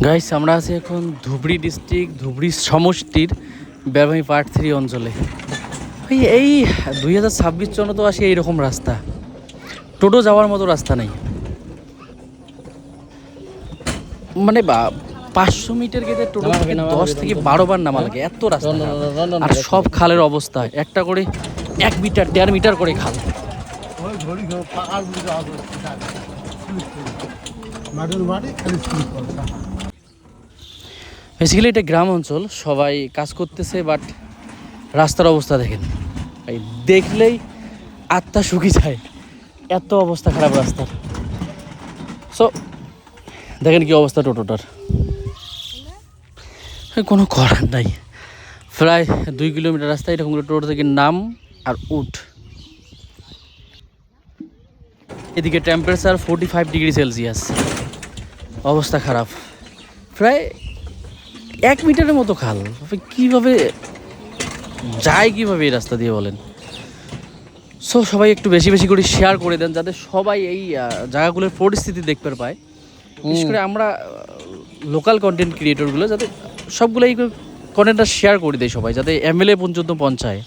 Guys, আমরা আছি এখন ধুবড়ী ডিস্ট্রিক্ট ধুবড়ী সমষ্টির বেড়াভাঙি পার্ট 3 অঞ্চলে। ভাই, এই 2026 চলে তো আসি এইরকম রাস্তা, টোটো যাওয়ার মতো রাস্তা নেই। মানে 500 মিটার গেলে টোটো থেকে 10 থেকে 12 বার নামা লাগে, এত রাস্তা। আর সব খালের অবস্থা একটা করে 1 মিটার 1.5 মিটার করে খাল। বেসিক্যালি এটা গ্রাম অঞ্চল, সবাই কাজ করতেছে, বাট রাস্তার অবস্থা দেখেন ভাই, দেখলেই আত্মা শুকিয়ে যায়, এত অবস্থা খারাপ রাস্তার। সো দেখেন কি অবস্থা টোটোটার, কোনো করার নাই। প্রায় 2 কিলোমিটার রাস্তা, এরকম করে টোটো থেকে নাম আর উঠ। এদিকে টেম্পারেচার 45 ডিগ্রি সেলসিয়াস, অবস্থা খারাপ। প্রায় 1 মিটারের মতো খাল, কীভাবে যায়, কীভাবে এই রাস্তা দিয়ে বলেন? সো সবাই একটু বেশি বেশি করে শেয়ার করে দেন, যাতে সবাই এই জায়গাগুলোর পরিস্থিতি দেখতে পায়। বিশেষ করে আমরা লোকাল কন্টেন্ট ক্রিয়েটরগুলো, যাতে সবগুলো এই কন্টেন্টটা শেয়ার করে দেয় সবাই, যাতে এমএলএ পর্যন্ত পৌঁছায়।